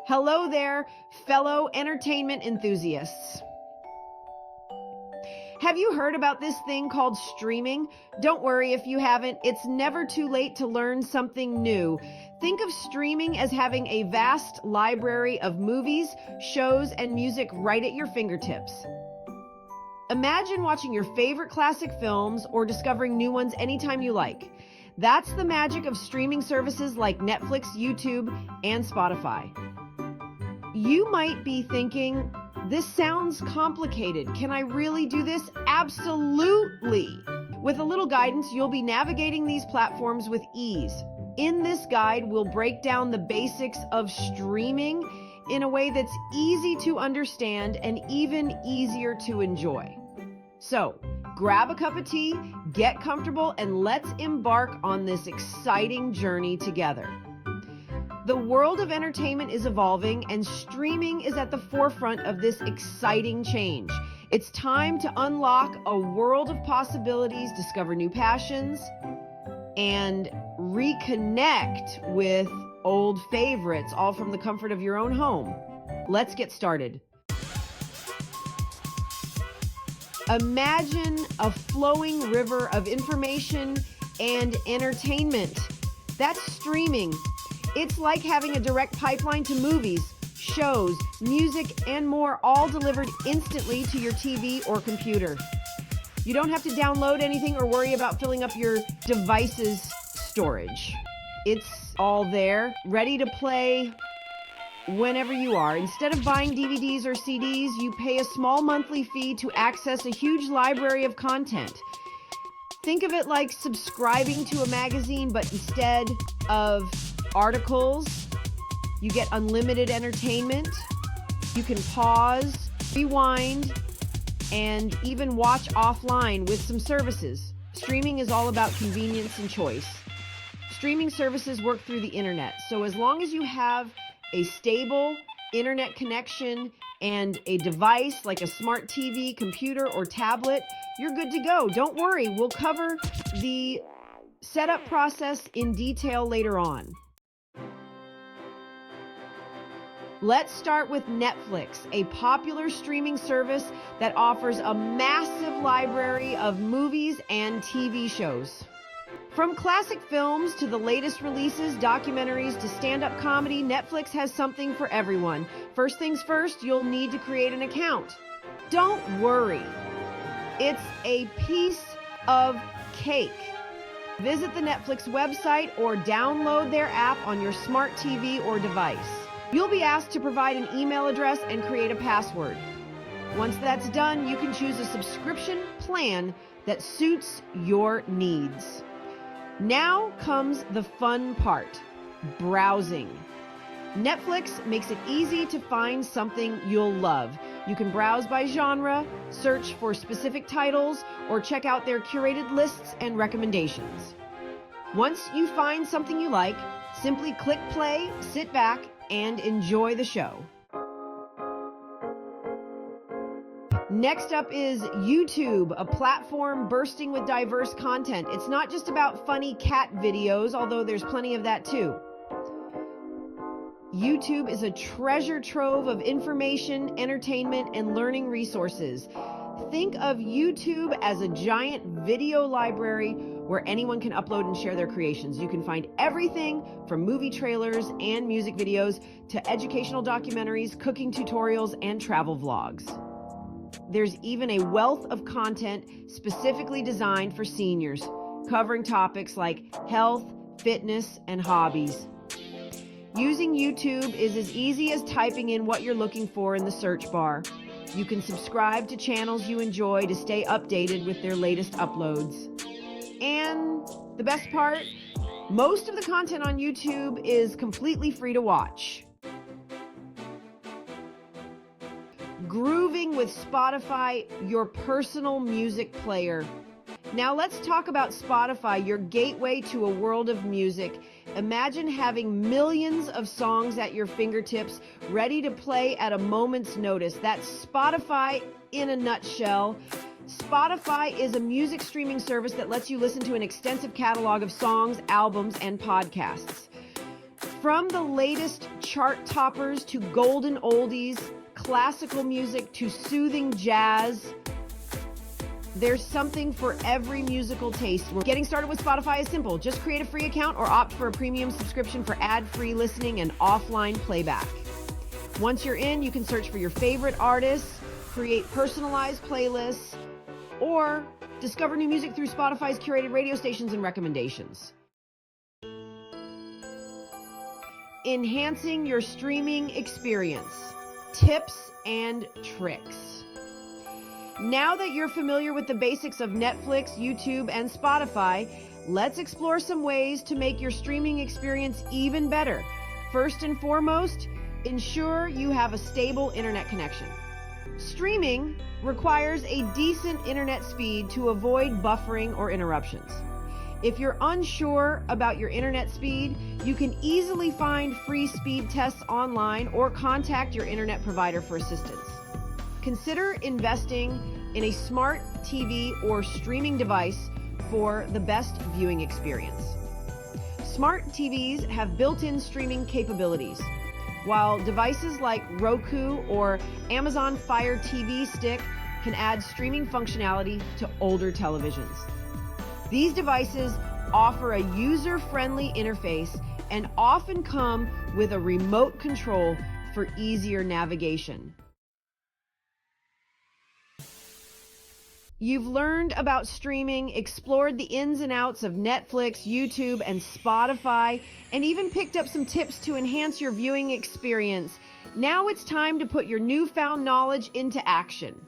Hello there, fellow entertainment enthusiasts. Have you heard about this thing called streaming? Don't worry if you haven't. It's never too late to learn something new. Think of streaming as having a vast library of movies, shows, and music right at your fingertips. Imagine watching your favorite classic films or discovering new ones anytime you like. That's the magic of streaming services like Netflix, YouTube, and Spotify. You might be thinking, this sounds complicated. Can I really do this? Absolutely! With a little guidance, you'll be navigating these platforms with ease. In this guide, we'll break down the basics of streaming in a way that's easy to understand and even easier to enjoy. So, grab a cup of tea, get comfortable, and let's embark on this exciting journey together. The world of entertainment is evolving, and streaming is at the forefront of this exciting change. It's time to unlock a world of possibilities, discover new passions, and reconnect with old favorites, all from the comfort of your own home. Let's get started. Imagine a flowing river of information and entertainment. That's streaming. It's like having a direct pipeline to movies, shows, music, and more, all delivered instantly to your TV or computer. You don't have to download anything or worry about filling up your device's storage. It's all there, ready to play whenever you are. Instead of buying DVDs or CDs, you pay a small monthly fee to access a huge library of content. Think of it like subscribing to a magazine, but instead of articles, you get unlimited entertainment. You can pause, rewind, and even watch offline with some services. Streaming is all about convenience and choice. Streaming services work through the internet, so as long as you have a stable internet connection and a device like a smart TV, computer, or tablet, you're good to go. Don't worry, we'll cover the setup process in detail later on. Let's start with Netflix, a popular streaming service that offers a massive library of movies and TV shows. From classic films to the latest releases, documentaries to stand-up comedy, Netflix has something for everyone. First things first, you'll need to create an account. Don't worry, it's a piece of cake. Visit the Netflix website or download their app on your smart TV or device. You'll be asked to provide an email address and create a password. Once that's done, you can choose a subscription plan that suits your needs. Now comes the fun part, browsing. Netflix makes it easy to find something you'll love. You can browse by genre, search for specific titles, or check out their curated lists and recommendations. Once you find something you like, simply click play, sit back, and enjoy the show. Next up is YouTube, a platform bursting with diverse content. It's not just about funny cat videos, although there's plenty of that too. YouTube is a treasure trove of information, entertainment, and learning resources. Think of YouTube as a giant video library where anyone can upload and share their creations. You can find everything from movie trailers and music videos to educational documentaries, cooking tutorials, and travel vlogs. There's even a wealth of content specifically designed for seniors, covering topics like health, fitness, and hobbies. Using YouTube is as easy as typing in what you're looking for in the search bar. You can subscribe to channels you enjoy to stay updated with their latest uploads. And the best part, most of the content on YouTube is completely free to watch. Grooving with Spotify, your personal music player. Now let's talk about Spotify, your gateway to a world of music. Imagine having millions of songs at your fingertips, ready to play at a moment's notice. That's Spotify in a nutshell. Spotify is a music streaming service that lets you listen to an extensive catalog of songs, albums, and podcasts. From the latest chart toppers to golden oldies, classical music to soothing jazz, there's something for every musical taste. Getting started with Spotify is simple. Just create a free account or opt for a premium subscription for ad-free listening and offline playback. Once you're in, you can search for your favorite artists, create personalized playlists, or discover new music through Spotify's curated radio stations and recommendations. Enhancing your streaming experience. Tips and tricks. Now that you're familiar with the basics of Netflix, YouTube, and Spotify, let's explore some ways to make your streaming experience even better. First and foremost, ensure you have a stable internet connection. Streaming requires a decent internet speed to avoid buffering or interruptions. If you're unsure about your internet speed, you can easily find free speed tests online or contact your internet provider for assistance. Consider investing in a smart TV or streaming device for the best viewing experience. Smart TVs have built-in streaming capabilities, while devices like Roku or Amazon Fire TV Stick can add streaming functionality to older televisions. These devices offer a user-friendly interface and often come with a remote control for easier navigation. You've learned about streaming, explored the ins and outs of Netflix, YouTube, and Spotify, and even picked up some tips to enhance your viewing experience. Now it's time to put your newfound knowledge into action.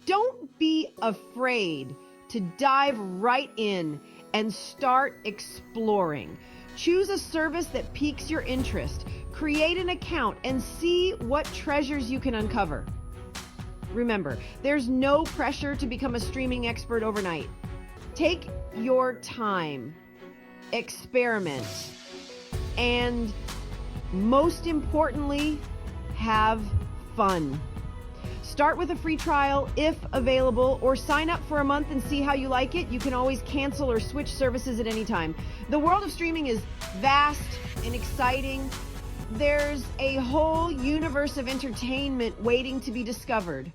Don't be afraid to dive right in and start exploring. Choose a service that piques your interest, create an account, and see what treasures you can uncover. Remember, there's no pressure to become a streaming expert overnight. Take your time, experiment, and most importantly, have fun. Start with a free trial if available, or sign up for a month and see how you like it. You can always cancel or switch services at any time. The world of streaming is vast and exciting. There's a whole universe of entertainment waiting to be discovered.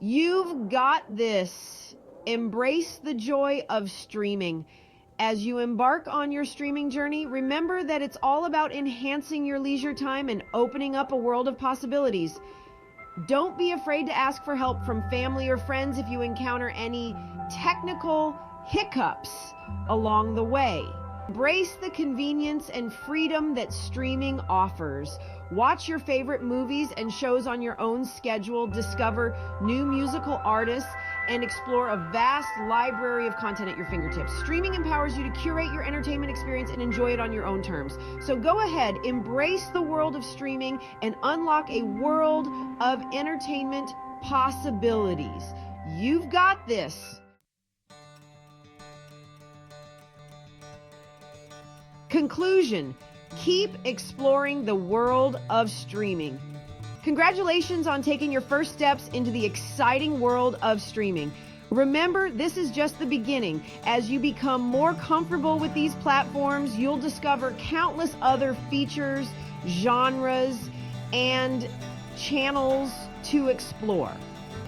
You've got this. Embrace the joy of streaming. As you embark on your streaming journey, remember that it's all about enhancing your leisure time and opening up a world of possibilities. Don't be afraid to ask for help from family or friends if you encounter any technical hiccups along the way. Embrace the convenience and freedom that streaming offers. Watch your favorite movies and shows on your own schedule, discover new musical artists, and explore a vast library of content at your fingertips. Streaming empowers you to curate your entertainment experience and enjoy it on your own terms. So go ahead, embrace the world of streaming and unlock a world of entertainment possibilities. You've got this. Conclusion: keep exploring the world of streaming. Congratulations on taking your first steps into the exciting world of streaming. Remember, this is just the beginning. As you become more comfortable with these platforms, you'll discover countless other features, genres, and channels to explore.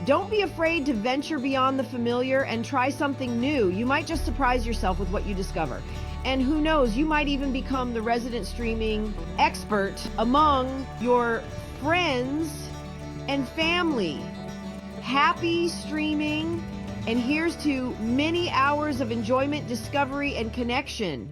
Don't be afraid to venture beyond the familiar and try something new. You might just surprise yourself with what you discover. And who knows, you might even become the resident streaming expert among your friends and family. Happy streaming, and here's to many hours of enjoyment, discovery, and connection.